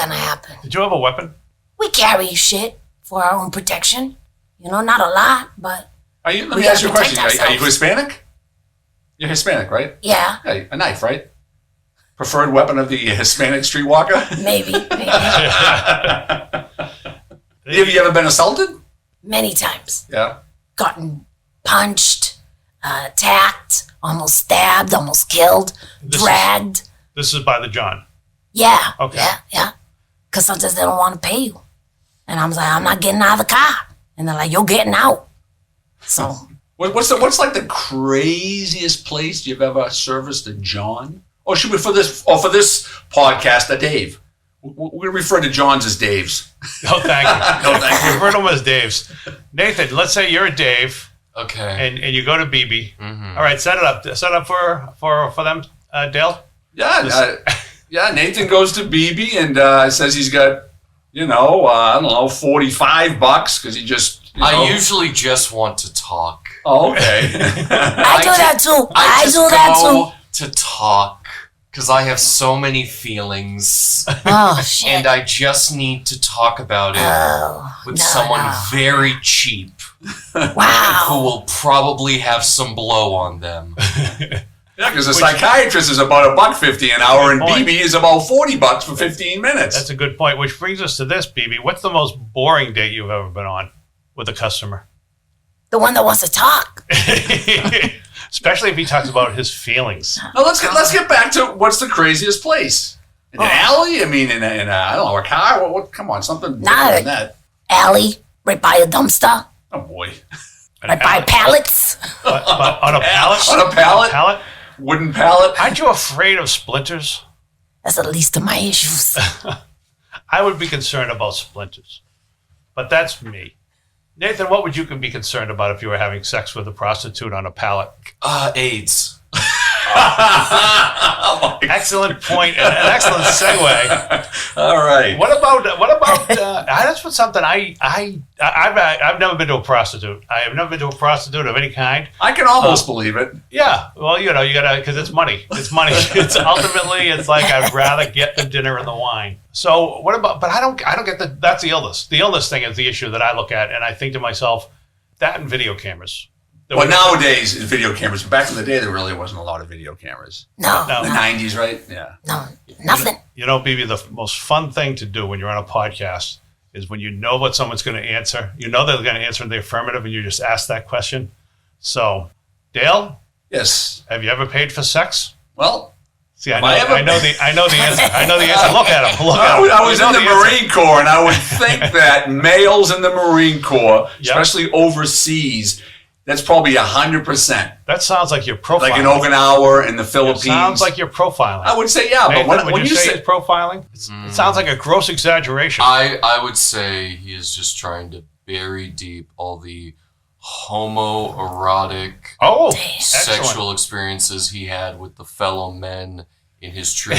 gonna happen. Did you have a weapon? We carry shit for our own protection. You know, not a lot, but Let me ask you a question. Are you Hispanic? You're Hispanic, right? yeah, Hey, a knife, right? Preferred weapon of the Hispanic streetwalker? maybe. Have you ever been assaulted? Many times. Yeah. Gotten punched, attacked, almost stabbed, almost killed, dragged. This is by the John. Yeah. Okay. Yeah. Because sometimes they don't want to pay you. And I'm like, I'm not getting out of the car. And they're like, you're getting out. So. What's like the craziest place you've ever serviced a John? Or should we for this podcast a Dave? We refer to Johns as Daves. Oh, thank you. No, thank you. Refer to them as Daves. Nathan, let's say you're a Dave. Okay. And you go to BeBe. Mm-hmm. All right, set it up. Set up for them, Dale. Yeah. Nathan goes to BeBe and says he's got, I don't know, $45 because he just. I usually just want to talk. Oh, okay. I do that too. I do that too. To talk because I have so many feelings. Oh, shit. And I just need to talk about it with someone very cheap. Wow. Who will probably have some blow on them. Yeah, because a psychiatrist is about $1.50 an hour, and BeBe is about $40 for 15 minutes. That's a good point. Which brings us to this, BeBe. What's the most boring date you've ever been on with a customer? The one that wants to talk. Especially if he talks about his feelings. Now let's get back to what's the craziest place? In an alley? I mean, in a I don't know, a car? What? Come on, something different than that. Alley, right by a dumpster. Oh boy. Right by pallets. But on a pallet? On a pallet? Pallet? Wooden pallet? Aren't you afraid of splinters? That's the least of my issues. I would be concerned about splinters. But that's me. Nathan, what would you be concerned about if you were having sex with a prostitute on a pallet? AIDS. Excellent point and an excellent segue. All right. What about? That's something I've never been to a prostitute. I have never been to a prostitute of any kind. I can almost believe it. Yeah. Well, you gotta because it's money. It's money. It's ultimately like I'd rather get the dinner and the wine. So what about? But I don't get that's the illness. The illness thing is the issue that I look at, and I think to myself, that and video cameras. Well, nowadays, video cameras. But back in the day, there really wasn't a lot of video cameers. No. In the 90s, right? Yeah. No, nothing. BeBe, the most fun thing to do when you're on a podcast is when you know what someone's going to answer. You know they're going to answer in the affirmative, and you just ask that question. So, Dale? Yes. Have you ever paid for sex? Well, see, I know the answer. I know the answer. Look at him. I was in the Marine Corps, and I would think that males in the Marine Corps, especially overseas, that's probably 100%. That sounds like you're profiling. Like in Okinawa and the Philippines. It sounds like you're profiling. I would say, yeah. Nathan, but when you say it's profiling, it sounds like a gross exaggeration. I would say he is just trying to bury deep all the homoerotic sexual experiences he had with the fellow men in his troop.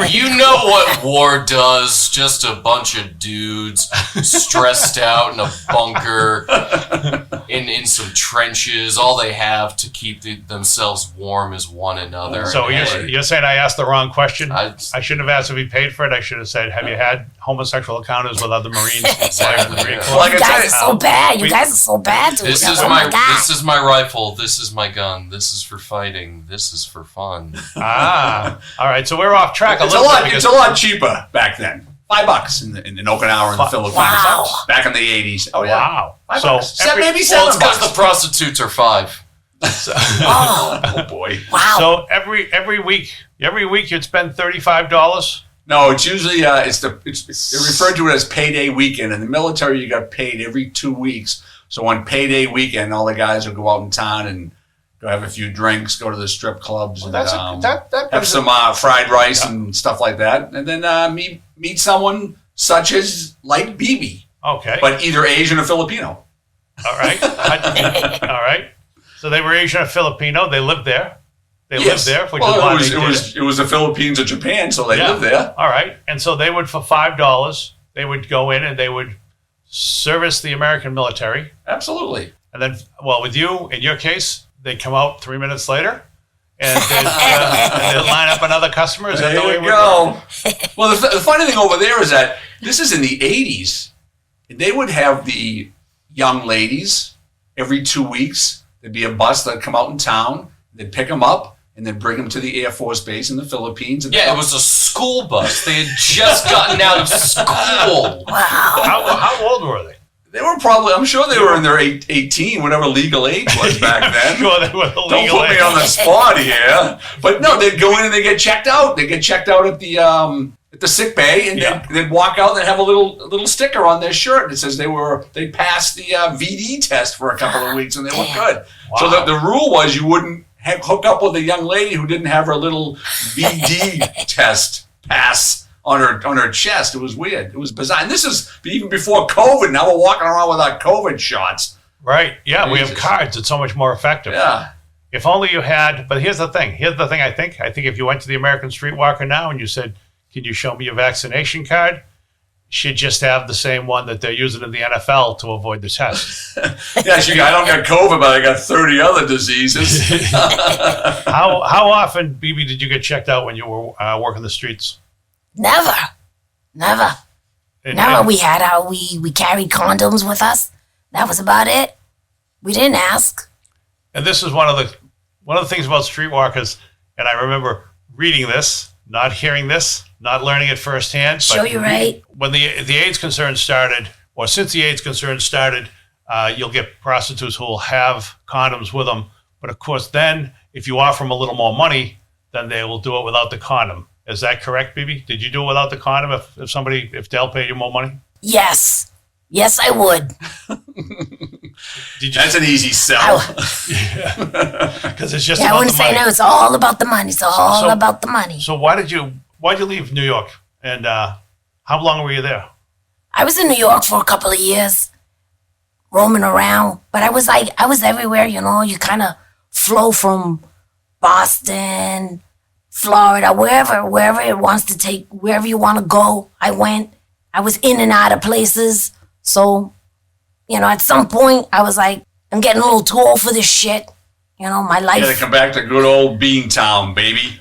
You know what war does. Just a bunch of dudes stressed out in a bunker in some trenches. All they have to keep themselves warm is one another. So you're saying I asked the wrong question? I shouldn't have asked if he paid for it. I should have said, have you had homosexual encounters with other Marines? You guys are so bad. You guys are so bad. This is my rifle. This is my gun. This is for fighting. This is for fun. All right. So we're off track a little bit. It's a lot cheaper back then. $5 in Okinawa and the Philippines. Wow. Back in the 80s. Oh, yeah. Wow. $5. Maybe $7. Well, it's because the prostitutes are $5. Oh boy. Wow. So every week you'd spend $35? No, it's usually it's referred to it as payday weekend. In the military, you got paid every 2 weeks. So on payday weekend, all the guys will go out in town and go have a few drinks, go to the strip clubs, and have some fried rice and stuff like that, and then meet someone such as like BeBe. Okay. But either Asian or Filipino. All right. All right. So they were Asian or Filipino. They lived there. Lived there. Which it was the Philippines or Japan, so they lived there. All right. And so they would, for $5, they would go in and they would service the American military. Absolutely. And then, well, with you, in your case, they come out 3 minutes later, and they'd line up another customer. Is that the way There you go. Well, the funny thing over there is that this is in the 80s. They would have the young ladies every 2 weeks. There'd be a bus that'd come out in town. They'd pick them up and then bring them to the Air Force Base in the Philippines. And Yeah, it was a school bus. They had just gotten out of school. Wow. How old were they? They were probably, I'm sure they were in their 18, whatever legal age was back then. Sure, they were the Don't legal put me age. on the spot here. But no, they'd go in and they'd get checked out. They'd get checked out at the sick bay, and they'd walk out and they'd have a little sticker on their shirt that says they passed the VD test for a couple of weeks and they were good. Wow. So the rule was you wouldn't hook up with a young lady who didn't have her little VD test pass on her chest. It was weird. It was bizarre. And this is even before COVID. Now we're walking around with our COVID shots. Right. Yeah, we have Jesus. cards. It's so much more effective. Yeah. If only you had, but here's the thing. I think if you went to the American Streetwalker now and you said, can you show me your vaccination card? Should just have the same one that they're using in the NFL to avoid the test. Yeah, I don't got COVID, but I got 30 other diseases. How often, BeBe, did you get checked out when you were working the streets? Never. And- We carried condoms with us. That was about it. We didn't ask. And this is one of the things about streetwalkers, and I remember reading this, not hearing this, not learning it firsthand. Show you right. When the AIDS concern started, or since the AIDS concern started, you'll get prostitutes who will have condoms with them. But of course, then if you offer them a little more money, then they will do it without the condom. Is that correct, BeBe? Did you do it without the condom if Dale paid you more money? Yes. Yes, I would. Did you? That's an easy sell. Because it's just I about wouldn't the say money. no. It's all about the money. It's all So- about the money. So why'd you leave New York? And how long were you there? I was in New York for a couple of years, roaming around. But I was everywhere, You kind of flow from Boston, Florida, wherever it wants to take, wherever you want to go. I went. I was in and out of places. So, at some point, I was like, I'm getting a little too old for this shit. My life. You gotta come back to good old Beantown, baby.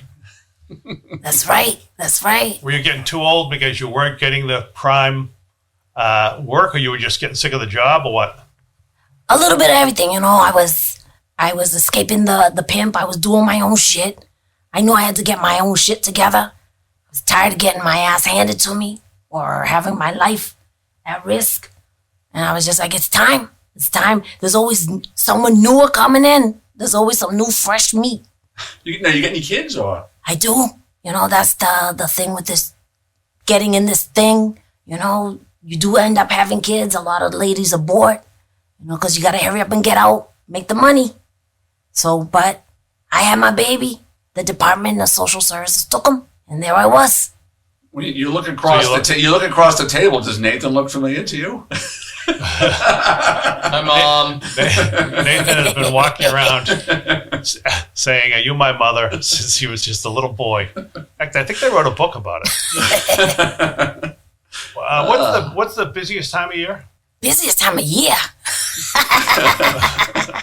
That's right. That's right. Were you getting too old because you weren't getting the prime work, or you were just getting sick of the job, or what? A little bit of everything, I was escaping the pimp. I was doing my own shit. I knew I had to get my own shit together. I was tired of getting my ass handed to me or having my life at risk. And I was just like, it's time. It's time. There's always someone newer coming in. There's always some new fresh meat. You get any kids or? I do. That's the thing with this, getting in this thing. You do end up having kids. A lot of ladies abort, because you got to hurry up and get out, make the money. So, but I had my baby. The Department of Social Services took him, and there I was. When you look across you look across the table. Does Nathan look familiar to you? Hi, Mom. Nathan has been walking around saying, "Are you my mother?" since he was just a little boy. In fact, I think they wrote a book about it. What's the busiest time of year? Busiest time of year.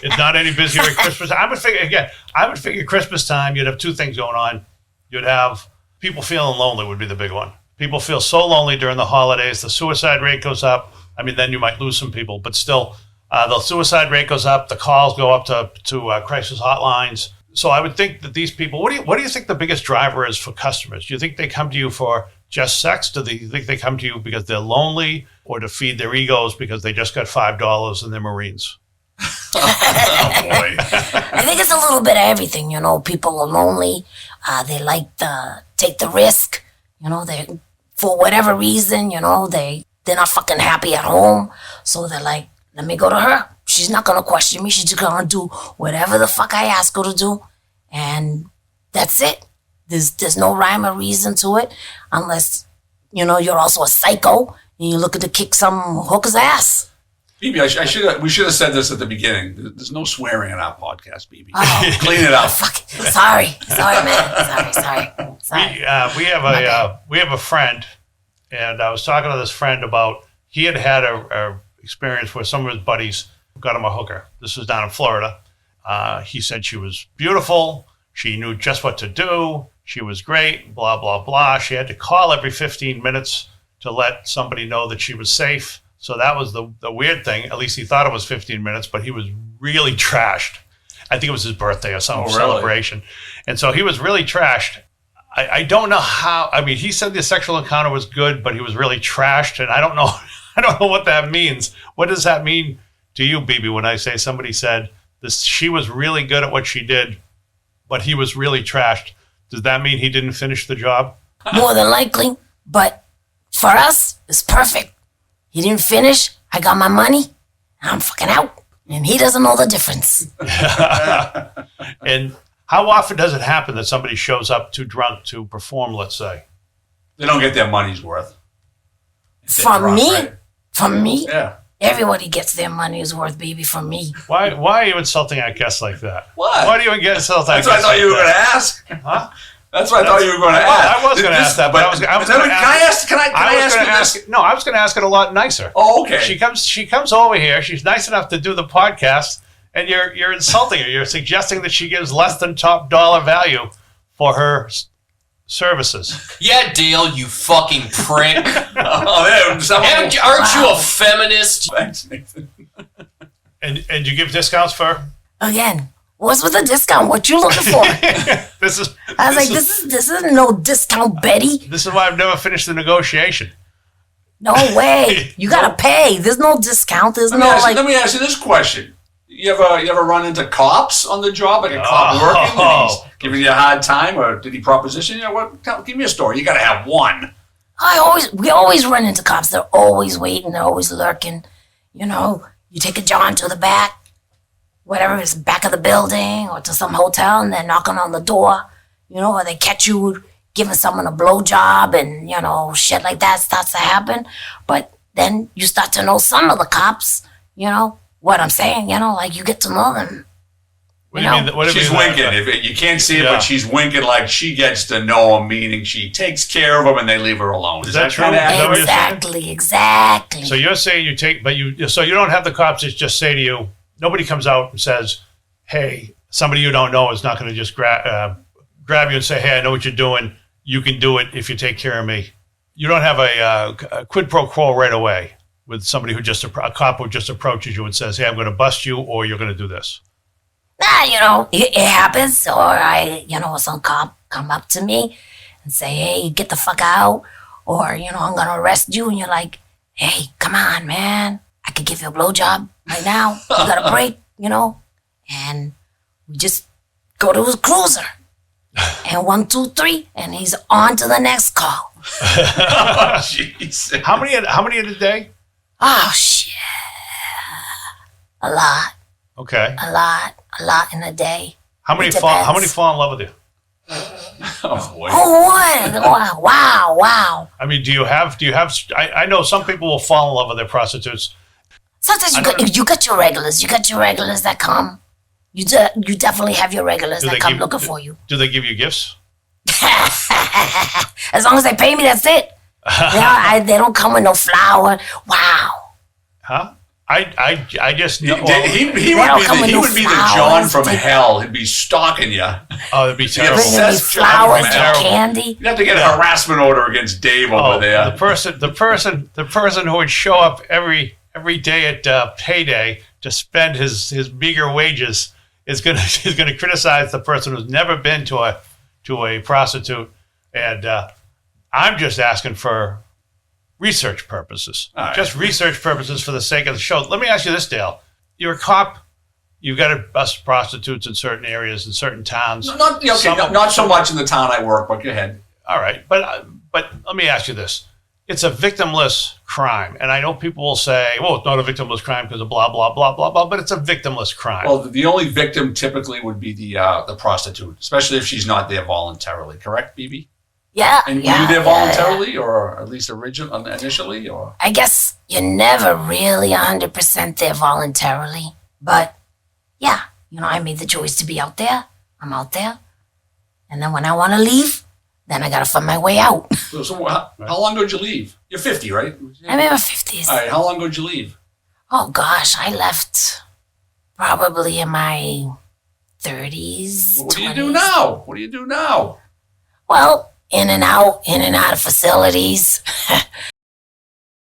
It's not any busier at Christmas. I would figure Christmas time, you'd have two things going on. You'd have people feeling lonely would be the big one. People feel so lonely during the holidays. The suicide rate goes up. I mean, then you might lose some people, but still, the suicide rate goes up. The calls go up to crisis hotlines. So I would think that these people, what do you think the biggest driver is for customers? Do you think they come to you for just sex? Do you think they come to you because they're lonely, or to feed their egos because they just got $5 and they're Marines? Oh boy. I think it's a little bit of everything. People are lonely. They like to take the risk. They, for whatever reason, they're not fucking happy at home. So they're like, let me go to her. She's not going to question me. She's just going to do whatever the fuck I ask her to do. And that's it. There's no rhyme or reason to it, unless, you're also a psycho and you're looking to kick some hooker's ass. BeBe, we should have said this at the beginning. There's no swearing in our podcast, BeBe. Oh. Clean it up. Fuck it. Sorry, man. Sorry. We have a friend, and I was talking to this friend about he had a experience where some of his buddies got him a hooker. This was down in Florida. He said she was beautiful. She knew just what to do. She was great, blah, blah, blah. She had to call every 15 minutes to let somebody know that she was safe. So that was the weird thing. At least he thought it was 15 minutes, but he was really trashed. I think it was his birthday or some celebration. And so he was really trashed. I don't know how. I mean, he said the sexual encounter was good, but he was really trashed. And I don't know. I don't know what that means. What does that mean to you, BeBe, when I say somebody said this? She was really good at what she did, but he was really trashed. Does that mean he didn't finish the job? More than likely. But for us, it's perfect. He didn't finish. I got my money. I'm fucking out. And he doesn't know the difference. And how often does it happen that somebody shows up too drunk to perform, let's say? They don't get their money's worth. From me? Right? From me? Yeah. Everybody gets their money's worth, baby, from me. Why are you insulting our guests like that? What? Why do you insult our That's guests? what I thought you were going to ask. Huh? That's what I thought you were going to ask. I was going to ask that, but I was going to ask. Can I ask you this? No, I was going to ask it a lot nicer. Oh, okay. She comes over here. She's nice enough to do the podcast, and you're insulting her. You're suggesting that she gives less than top dollar value for her services. Yeah, Dale, you fucking prick. Aren't you a feminist? Thanks, Nathan. And you give discounts for? Again, what's with the discount? What you looking for? This is no discount, Betty. This is why I've never finished the negotiation. No way. You gotta pay. There's no discount. Let me ask you this question. You ever run into cops on the job, like a cop working, and he's giving you a hard time, or did he proposition you? Give me a story. You got to have one. We always run into cops. They're always waiting. They're always lurking. You know, you take a John to the back, whatever is back of the building, or to some hotel, and they're knocking on the door. You know, or they catch you giving someone a blowjob, and you know, shit like that starts to happen. But then you start to know some of the cops. You know what I'm saying? You know, like you get to know them. What do you mean? She's winking. If you can't see it, but she's winking like she gets to know them, meaning she takes care of them and they leave her alone. Is that true? Exactly. So you're saying so you don't have the cops that just say to you, nobody comes out and says, hey, somebody you don't know is not going to just grab you and say, hey, I know what you're doing. You can do it if you take care of me. You don't have a quid pro quo right away with somebody a cop who just approaches you and says, hey, I'm going to bust you or you're going to do this. Nah, you know, it happens. Or some cop come up to me and say, hey, get the fuck out. Or, you know, I'm going to arrest you. And you're like, hey, come on, man. I could give you a blowjob right now. You got a break, you know. And we just go to his cruiser. And 1, 2, 3, and he's on to the next call. Oh, jeez. How many in a day? Oh, shit. A lot. Okay. A lot in a day. How many fall in love with you? Oh, boy. Oh, what? Wow. I mean, do you have? I know some people will fall in love with their prostitutes. Sometimes you got your regulars. You got your regulars that come. You definitely have your regulars that come looking for you. Do they give you gifts? As long as they pay me, that's it. They don't come with no flower. Wow. Huh? I just know. He would be the John from hell. He'd be stalking you. Oh, it'd be terrible. Bringing me flowers and candy. You'd have to get a harassment order against Dave over there. The person who would show up every day at payday to spend his meager wages is gonna criticize the person who's never been to a prostitute, and I'm just asking for research purposes. Right. Just research purposes for the sake of the show. Let me ask you this, Dale. You're a cop. You've got to bust prostitutes in certain areas, in certain towns. Not so much in the town I work, but go ahead. All right. But let me ask you this. It's a victimless crime. And I know people will say, well, it's not a victimless crime because of blah, blah, blah, blah, blah, but it's a victimless crime. Well, the only victim typically would be the prostitute, especially if she's not there voluntarily. Correct, BeBe? Yeah. And were you there voluntarily or at least initially? Or I guess you're never really 100% there voluntarily. But, yeah, you know, I made the choice to be out there. I'm out there. And then when I want to leave, then I got to find my way out. So how long ago did you leave? You're 50, right? I'm in my 50s. All right, how long ago did you leave? Oh, gosh, I left probably in my 30s. What do you 20s. do now? What do you do now? Well, in and out of facilities.